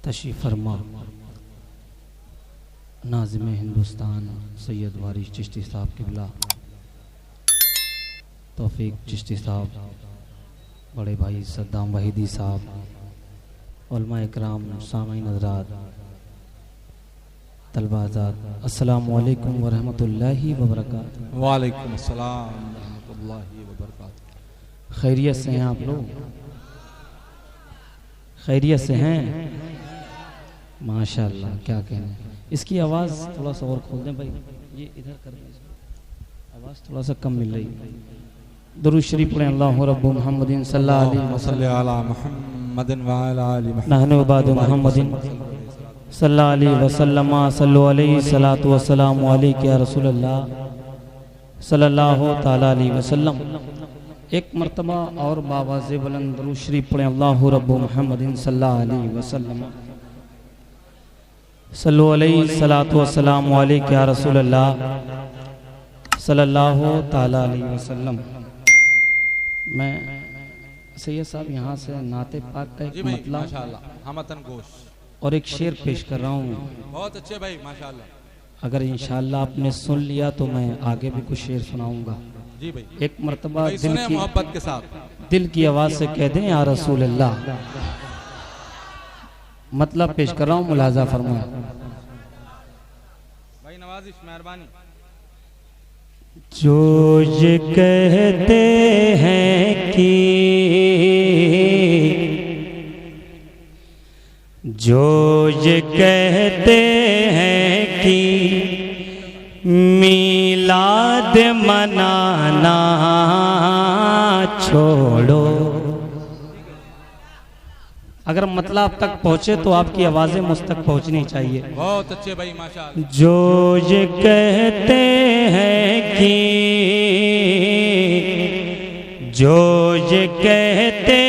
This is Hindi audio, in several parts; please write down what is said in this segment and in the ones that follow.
तशरीफ़ फरमा नाज़िम हिंदुस्तान सैयद वारिस चिश्ती साहब किबला, तौफीक चिश्ती साहब, बड़े भाई सद्दाम वहीदी साहब, उलमा इकराम, सामीन हज़रात, तलबा आज़ाद, अस्सलामु अलैकुम व रहमतुल्लाहि व बरकातुहू। वालेकुम अस्सलाम व रहमतुल्लाहि व बरकातुहू। खैरियत से हैं आप लोग? खैरियत से हैं? माशाअल्लाह, क्या कहने। इसकी आवाज़ थोड़ा सा और खोल दें भाई, ये इधर कर दें, आवाज़ थोड़ा सा कम मिल रही है। दुरूद शरीफ पढ़ें। अल्लाहु रब्बु मुहम्मदिन सल्लल्लाहु अलैहि वसल्लम अला मुहम्मदिन व अला आलि नहनु इबादु मुहम्मदिन सल्लल्लाहु अलैहि वसल्लम सल्लु अलैहि सलातु व सलामु अलैका या रसूलल्लाह सल्लल्लाहु तआला अलैहि वसल्लम। एक मर्तबा और बावाज़े बुलंद दुरूद शरीफ पढ़ें। अल्लाहु रब्बु मुहम्मदिन सल्लल्लाहु अलैहि वसल्लम सल्लु अलैहि सलातु व सलामु अलैका या रसूलल्लाह सल्लल्लाहु तआला अलैहि वसल्लम। मैं सैयद साहब यहाँ से नाते पाक का एक मतलब माशाअल्लाह हमतन गोश और एक शेर पेश कर रहा हूँ। बहुत अच्छे भाई माशाअल्लाह। अगर इंशाअल्लाह आपने सुन लिया तो मैं आगे भी कुछ शेर सुनाऊंगा। जी भाई, एक मर्तबा भाई दिल सुने की मोहब्बत के साथ। दिल की आवाज़ से कह दें या रसूल अल्लाह। मतलब पेश कर रहा हूँ, मुलाजा फरमाएं। भाई नवाजिश मेहरबानी। जो ये कहते हैं कि जो ये कहते हैं कि मीलाद मनाना छोड़ो, अगर मतलब आप तक पहुंचे तो आपकी आवाज़ें मुझ तक पहुंचनी चाहिए। बहुत अच्छे भाई माशाअल्लाह। जो ये कहते हैं कि जो ये कहते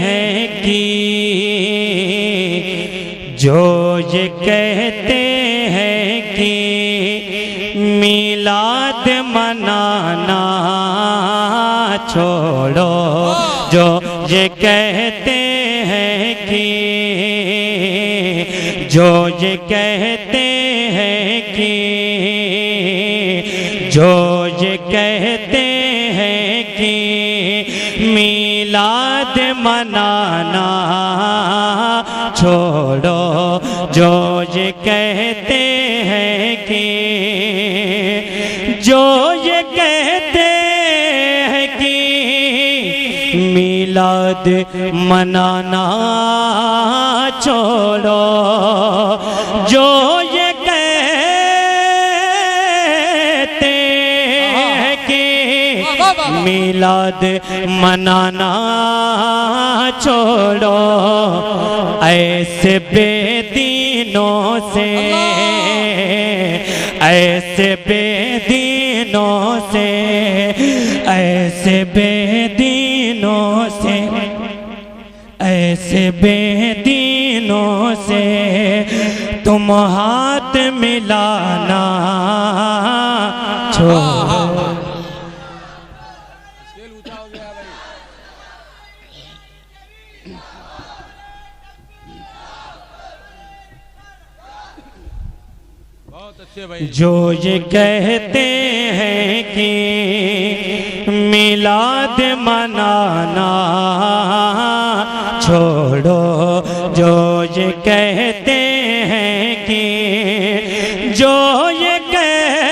हैं कि जो ये कहते हैं कि मीलाद मनाना छोड़ो, जो ये कहते हैं कि जो ये कहते हैं कि जो ये कहते हैं कि मीलाद मनाना छोड़ो, जो ये कहते हैं कि जो ये कहते हैं कि मीलाद मनाना छोड़ो, जो ये कहते हैं कि मीलाद मनाना छोड़ो, ऐसे बेदीनों से ऐसे बेदीनों से ऐसे बेदीनों से ऐसे बेदीनों से तुम हाथ मिलाना छोड़ो। स्केल ऊंचा हो गया भाई। बहुत अच्छे भाई। जो ये कहते हैं कि मिलाद मनाना छोड़ो, जो ये कहते हैं कि जो ये कहते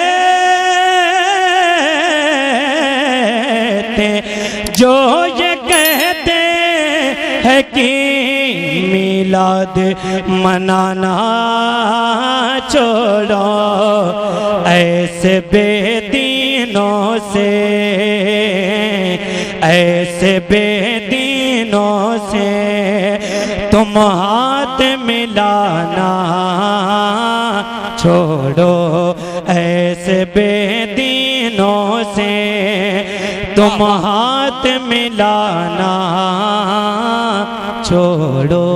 जो ये कहते हैं कि मिलाद मनाना छोड़ो, ऐसे बेदीनों से ऐसे बेदीनों से तुम हाथ मिलाना छोड़ो, ऐसे बेदीनों से तुम हाथ मिलाना छोड़ो।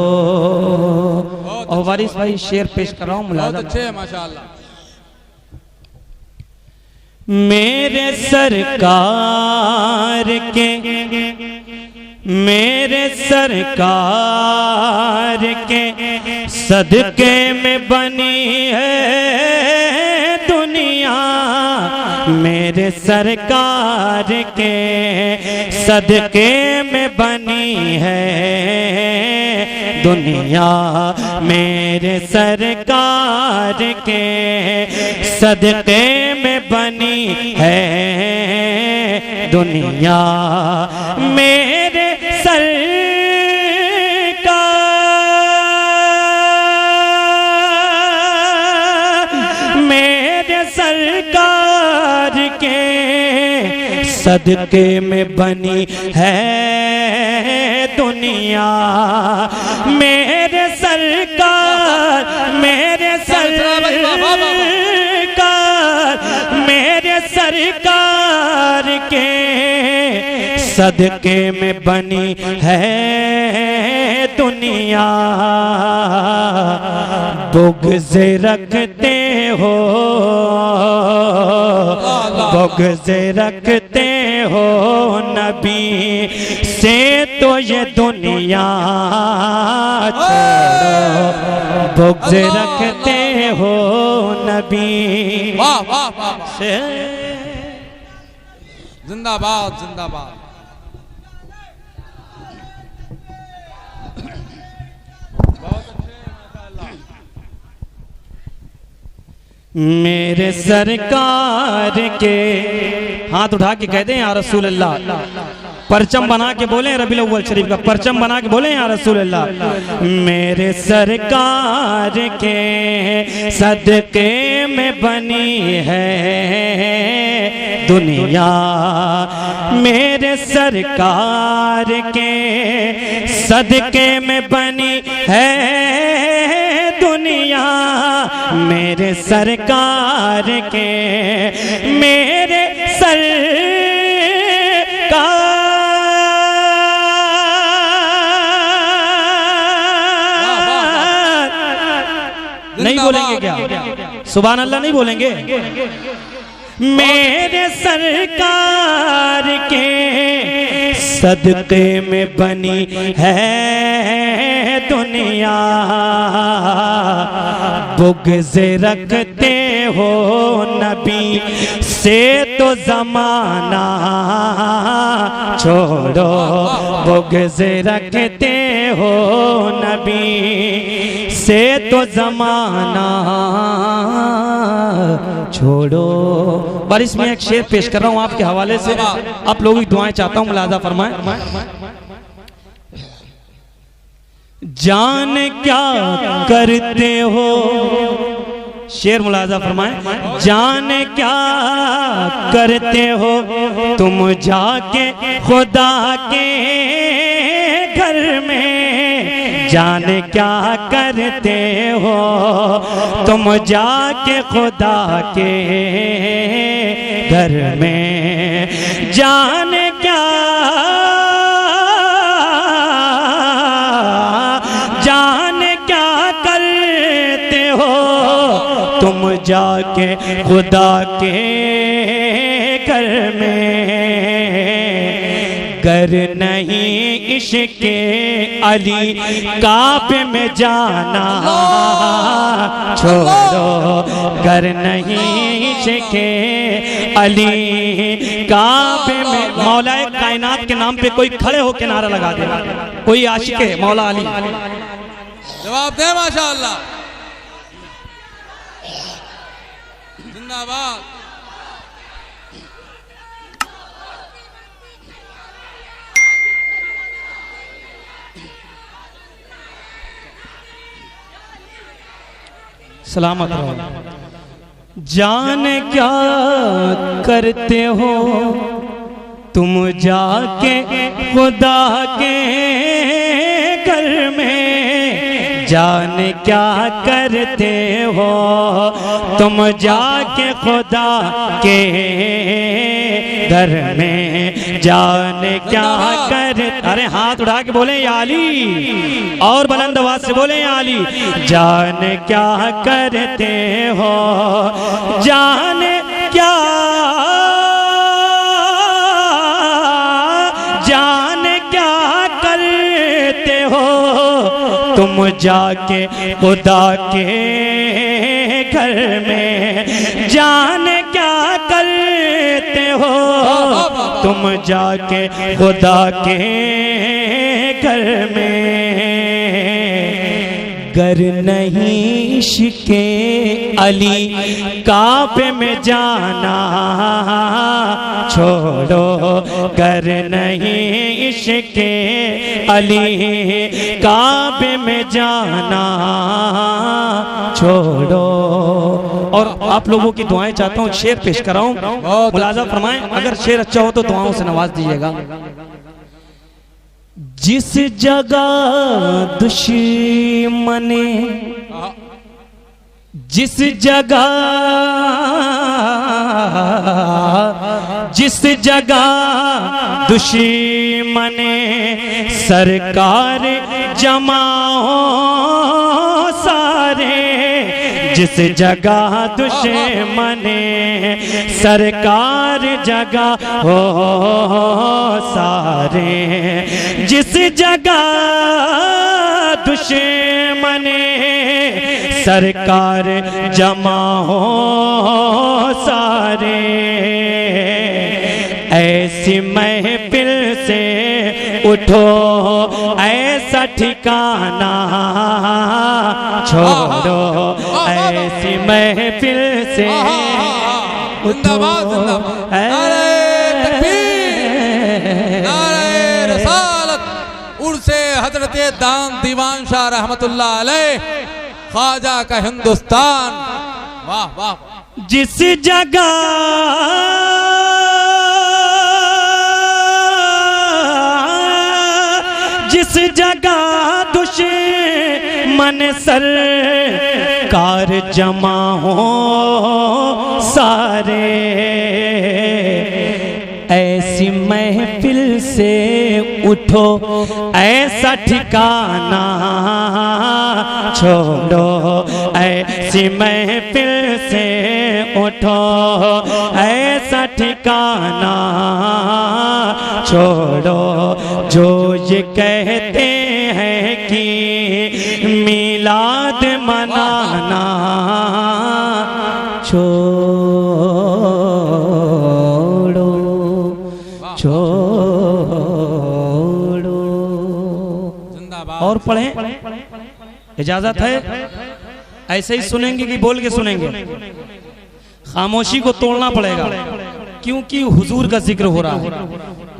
और वारिस भाई शेर पेश कर रहा हूँ, बहुत मुलाजा। अच्छे है माशाअल्लाह। मेरे सरकार के मेरे सरकार के सदके में बनी है दुनिया, मेरे सरकार के सदके में बनी है दुनिया, मेरे सरकार के सदके में बनी है दुनिया, मेरे सरकार के सदके में बनी है दुनिया, मेरे सरकार के सदके में बनी है दुनिया। बुग़्ज़ रखते हो, बुग़्ज़ रखते हो नबी से तो ये दुनिया छोड़ो, बुग़्ज़ रखते हो नबी से। जिंदाबाद जिंदाबाद। बहुत अच्छे माशाअल्लाह। मेरे सरकार के हाथ उठा के कहते हैं या रसूल अल्लाह, परचम बना के बोले रबीउल अव्वल शरीफ का परचम बना के बोले या रसूल अल्लाह। मेरे सरकार के सदके में बनी है दुनिया, मेरे सरकार के सदके में बनी है दुनिया, मेरे सरकार के मेरे नहीं बोलेंगे क्या? सुभान अल्लाह नहीं बोलेंगे? मेरे सरकार के सदके में बनी है दुनिया, बुग़्ज़ रखते हो नबी से तो ज़माना छोड़ो, बुग़्ज़ रखते हो नबी से तो ज़माना छोड़ो। बारिश में एक शेर पेश कर रहा हूँ आपके हवाले से, आप लोगों की दुआएं चाहता हूँ, मुलाज़ा फरमाएं। जान क्या करते हो, शेर मुलाज़ा फरमाएं। जान क्या करते हो तुम जाके खुदा के घर में, जाने क्या करते हो तुम जाके खुदा के घर में, जाने क्या करते हो तुम जाके खुदा के घर में। गर नहीं इश्क़े अली काबे में जाना छोड़ो, गर नहीं इश्क़े अली काबे में। मौलाए कायनात के नाम पे कोई खड़े होकर नारा लगा दे, कोई आशिक है मौला अली, जवाब दे माशाअल्लाह। जिंदाबाद। सलामत रहो। जान क्या करते हो तुम जाके खुदा के घर में, जान क्या करते हो तुम जाके खुदा के घर में, जान क्या कर। अरे हाथ उठा के बोले या अली, और बुलंद आवाज से बोले या अली। जान क्या करते हो, जान क्या तुम जाके खुदा के घर में जाने क्या करते हो, तुम जाके खुदा के घर में गर नहीं इश्क़े अली काबे में जाना छोड़ो, गर नहीं इश्क़े अली काबे में जाना छोड़ो। और आप लोगों की दुआएं चाहता हूँ, शेर पेश कराऊं, मुलाजा फरमाएं, अगर शेर अच्छा हो तो दुआओं से नवाज दीजिएगा। जिस जगह दुश्मने, जिस जगह दुश्मने सरकार जमाओ सारे, जिस जगह दुश्मने सरकार जगह हो सारे, जिस जगह दुश्मने सरकार जमा हो सारे, ऐसी महफिल से उठो ऐसा ठिकाना छोड़ो, ऐसी महफिल से उठो। नारे तकबीर, नारे रसालत, उर्से हजरत दान दीवान शाह रहमतुल्लाह अलैह, ख्वाजा का हिंदुस्तान। वाह वाह। जिस जगह दुश्मन सरकार जमा हो सारे, ऐसी महफिल से उठो ऐसा ठिकाना छोड़ो, ऐसी महफिल से उठो ऐसा ठिकाना छोड़ो, जो ये कहते हैं कि मिलाद मनाना छोड़ो, छोड़ो। और पढ़ें, इजाजत है? ऐसे ही सुनेंगे कि बोल के सुनेंगे? खामोशी को तोड़ना पड़ेगा, क्योंकि हुजूर का जिक्र हो रहा है।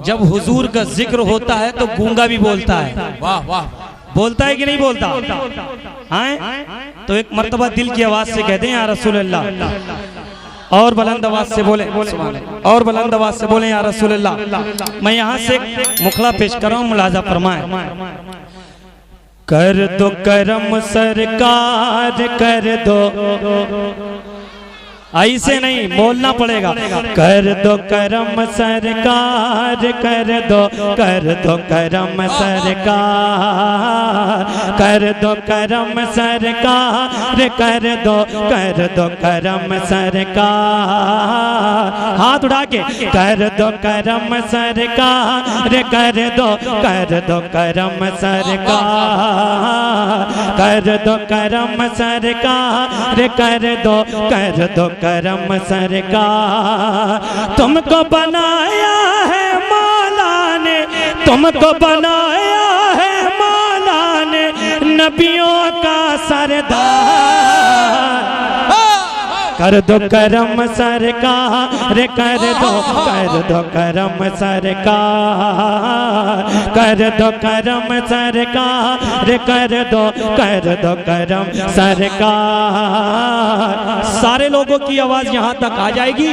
जब हुजूर का जिक्र होता है तो गूंगा भी बोलता है। वाह वाह। बोलता है कि नहीं बोलता? हाँ? तो एक मर्तबा दिल की आवाज से कहते हैं या रसूल अल्लाह, और बुलंद आवाज से बोले, और बुलंद आवाज से बोले या रसूल अल्लाह। मैं यहाँ से मुखला पेश कर रहा हूँ, मुलाजा फरमाए। कर दो करम सरकार कर दो, ऐसे नहीं बोलना पड़ेगा। कर दो करम सरकार कर दो, कर दो करम सरकार, कर दो करम सरकार कर दो, कर दो करम सरकार। हाथ उठा के कर दो करम सरकार कर दो, कर दो करम सरकार, कर दो करम सरकार कर दो, कर दो करम सरकार। तुमको बनाया है मौला ने, तुमको बनाया है मौला ने नबियों का सरदार। कर दो करम सरकार कर दो, कर दो करम सरकार, कर दो करम सरकार कर दो, कर दो करम सरकार। सारे लोगों की आवाज यहाँ तक आ जाएगी,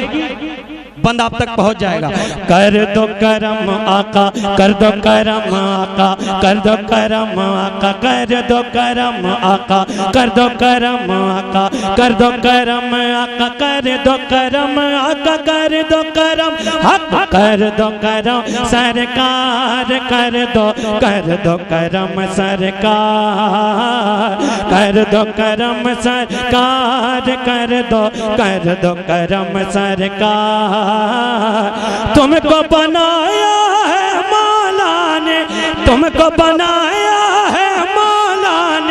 बंद आप तक पहुंच जाएगा। कर दो करम आका, कर दो करम आका, कर दो करम आका, कर दो करम आका, कर दो करम आका, कर दो करम आका, कर दो करम आका, कर दो करम हक, कर दो करम सरकार कर दो, कर दो करम सरकार, कर दो करम सरकार कर दो, कर दो करम सरकार। तुमको बनाया है मौला ने, तुमको बनाया है मौला ने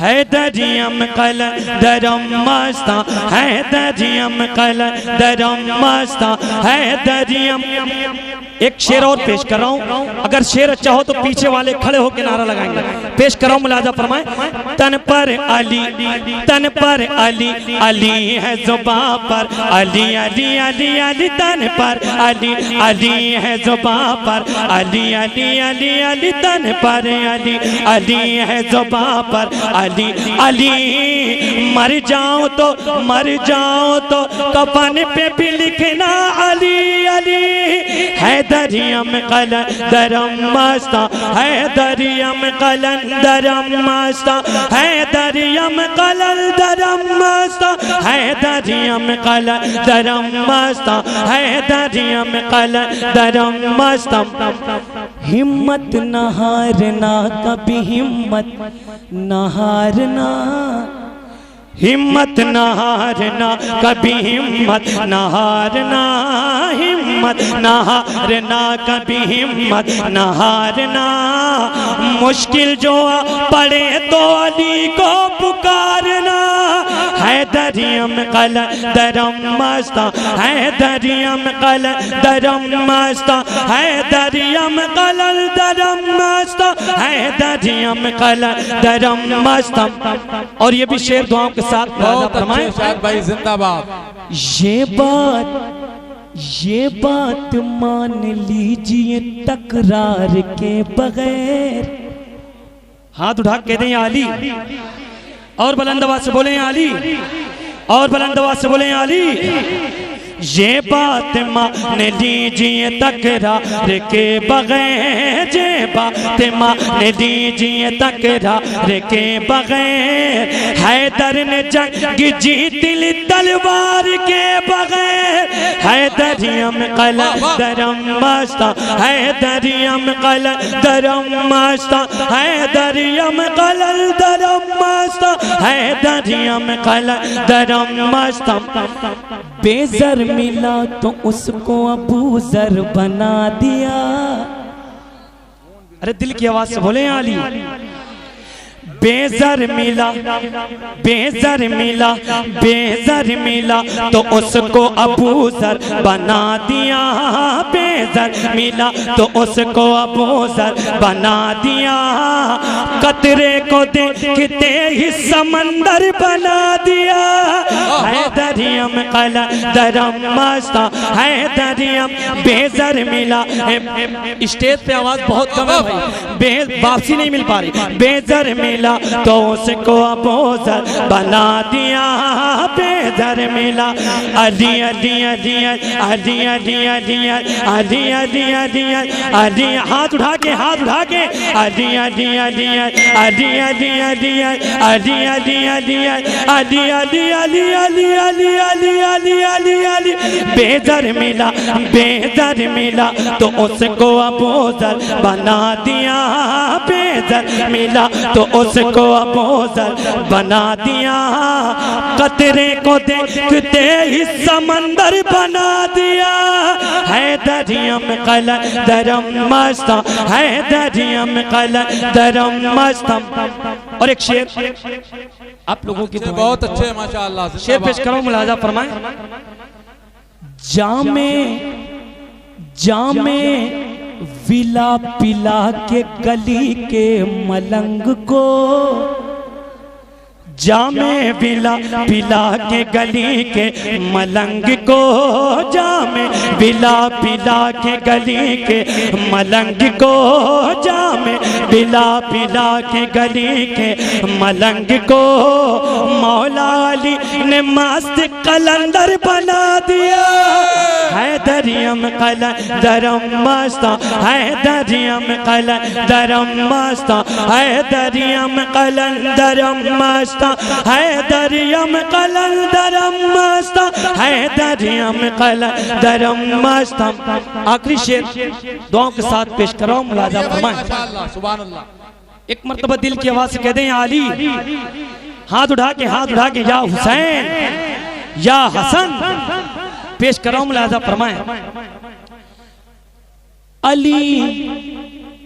हैदरियम कलंदरम मस्ता हैदरियम कलंदरम मस्ता हैदरियम। एक शेर और पेश कर रहा हूं, अगर शेर अच्छा हो तो पीछे वाले खड़े होकर नारा लगाएंगे। पेश कर रहा हूं, मुलाजा फरमाएं। तन पर अली, तन पर अली, अली है जुबां पर अली, अली अली अली, तन पर अली, अली है जुबां पर अली, अली अली अली, तन पर अली, अली है जुबां पर अली, अली। मर जाऊं तो कफन पे भी लिखना अली, अली। हैदरियम कलंदरम मस्ता हैदरियम कलंदरम मस्ता हैदरियम कलंदरम मस्ता हैदरियम कलंदरम मस्ता हैदरियम कलंदरम मस्ता। हिम्मत न हारना कभी, हिम्मत न हारना, हिम्मत न हारना कभी, हिम्मत न हारना, हिम्मत न हारना कभी, हिम्मत न हारना। मुश्किल जो पड़े तो अली को पुकारना। हैदरियम कलंदरम मस्ता हैदरियम कलंदरम मस्ता हैदरियम कलंदरम मस्ता हैदरियम कलंदरम मस्ता। और ये भी शेर दुआओं के साथ फरमाएं। शायद भाई जिंदाबाद। ये बात मान लीजिए तकरार के बगैर। हाथ उठा के दें अली, और बुलंद आवाज से बोले अली, और बुलंद आवाज से बोले अली। ये बात मान लीजिए तकरार के बगैर, ये बात मान लीजिए तकरार के बगैर। हैदर ने जंग जीत ली तलवार के बगैर। हैदरियम कलंदरम मस्ता हैदरियम कलंदरम मस्ता हैदरियम कलंदरम मस्ता हैदरियम कलंदरम मस्ता। बेज़र मिला तो उसको अबू ज़र बना दिया। अरे दिल की आवाज से बोले अली। बेज़र मिला, बेज़र मिला, बेज़र मिला तो उसको अबू ज़र बना दिया। बेज़र मिला तो उसको अबू ज़र बना दिया। कतरे को देखते ही समंदर बना दिया। हैदरियम कलंदरम मस्ता हैदरियम। बेज़र मिला, स्टेज पे आवाज बहुत कम है भाई, वापसी नहीं मिल पा रही। बेज़र मिला तो उसको अबू ज़र बना दिया। बेज़र मिला अली अली अली अली अली अली अली अली अली अली। हाथ उठा के, हाथ उठा के। अली अली अली अली अली अली अली अली अली अली अली अली अली अली अली अली अली अली। बेज़र मिला, बेज़र मिला तो उसको अबू ज़र बना दिया। बेज़र मिला तो उसको अबू ज़र बना दिया। कतरे को देखते ही समंदर बना दिया। हैदरियम कलंदरम मस्ता हैदरियम कलंदरम मस्ता। और एक शेर आप लोगों की तो बहुत अच्छे माशाअल्लाह। शेर पेश करो, मुलाजा फरमाएं। जामे जामे विला पिला के गली के मलंग को, जामे विला पिला के गली के मलंग को, जामे विला पिला के गली के मलंग को, जामे विला पिला के गली के मलंग को। मौला अली ने मस्त कलंदर बना दिया। हैदरियम कलंदरम मस्ता हैदरियम कलंदरम मस्ता हैदरियम कलंदरम मस्ता हैदरियम कलंदरम मस्ता हैदरियम कलंदरम मस्ता। आखिरी शेर दुआओं के साथ पेश करो, मुलाजा फरमाएं। माशाअल्लाह सुभान अल्लाह। एक मर्तबा दिल की आवाज से कह दें अली। हाथ उठा के, हाथ उठा के। या हुसैन या हसन पेश करो, मुलाजा फरमाएं। अली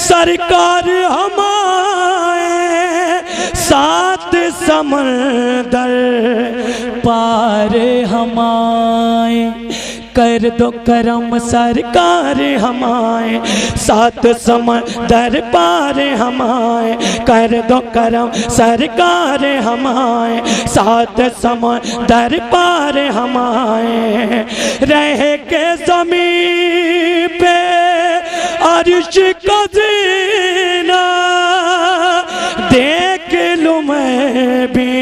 सरकार हमारे सात समंदर पार हमारे कर दो करम सरकार हमारे सात समंदर पार हमारे कर दो करम सरकार हमारे सात समंदर पार हमारे रह के ज़मीन पे अर्श का ज़ीना देख लूं मैं भी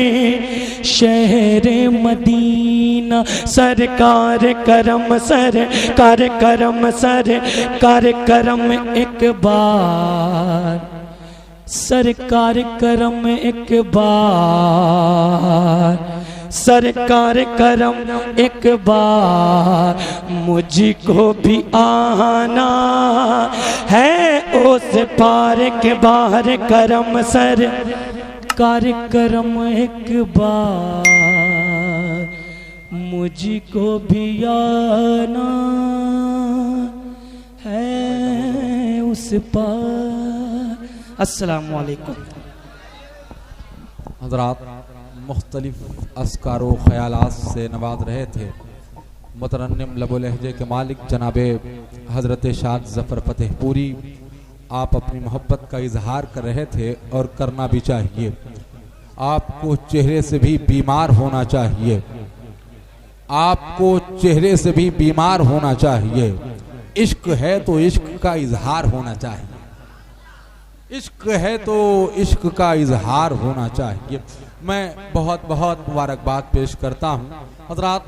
शहर मदीना सरकार करम सरकार करम सरकार करम एक बार सरकार करम एक बार सरकार करम एक बार मुझको भी आना है उस पार के बाहर करम सर कार्यक्रम एक बार मुझको भी आना है उस पार। अस्सलामु अलैकुम। हज़रात मुख्तलिफ अस्कारो ख़यालात से नवाज रहे थे। मुतरन्निम लबो लहजे के मालिक जनाबे हज़रत शाद ज़फ़र फ़तेहपुरी आप अपनी मोहब्बत का इजहार कर रहे थे और करना भी चाहिए। आपको चेहरे से भी बीमार होना चाहिए, आपको चेहरे से भी बीमार होना चाहिए। इश्क है तो इश्क का इजहार होना चाहिए, इश्क है तो इश्क का इजहार होना चाहिए। मैं बहुत बहुत मुबारकबाद पेश करता हूँ। हज़रात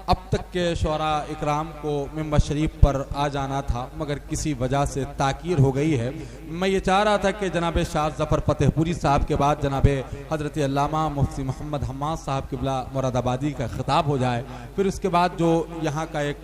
अब तक के शोरा इकराम को मिंबर शरीफ पर आ जाना था मगर किसी वजह से ताकीर हो गई है। मैं ये चाह रहा था कि जनाब शाह ज़फ़र फ़तेहपुरी साहब के बाद जनाब हज़रत अल्लामा मुफ्ती मोहम्मद हम्माद साहब क़िबला मुरादाबादी का ख़िताब हो जाए, फिर उसके बाद जो यहाँ का एक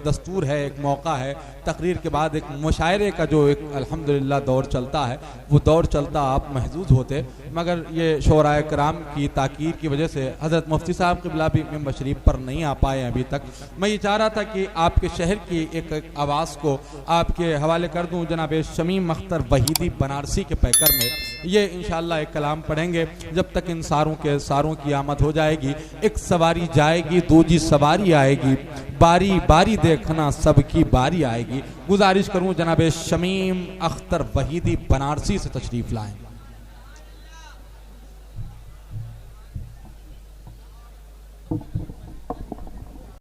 दस्तूर है, एक मौका है, तकरीर के बाद एक मुशायरे का जो एक अल्हम्दुलिल्लाह दौर चलता है वो दौर चलता आप महजूज होते, मगर ये शोरा इकराम की ताकीर की वजह से हज़रत मुफ्ती साहब क़िबला भी मिंबर शरीफ पर नहीं आ पाए अभी तक। मैं ये चाह रहा था कि आपके शहर की एक आवाज़ को आपके हवाले कर दूं जनाब शमीम अख्तर वहीदी बनारसी के पैकर में। ये इंशाअल्लाह एक कलाम पढ़ेंगे। जब तक इन सारों की आमद हो जाएगी, एक सवारी जाएगी दूजी सवारी आएगी, बारी बारी देखना सबकी बारी आएगी। गुजारिश करूं जनाब शमीम अख्तर वहीदी बनारसी से तशरीफ़ लाएं।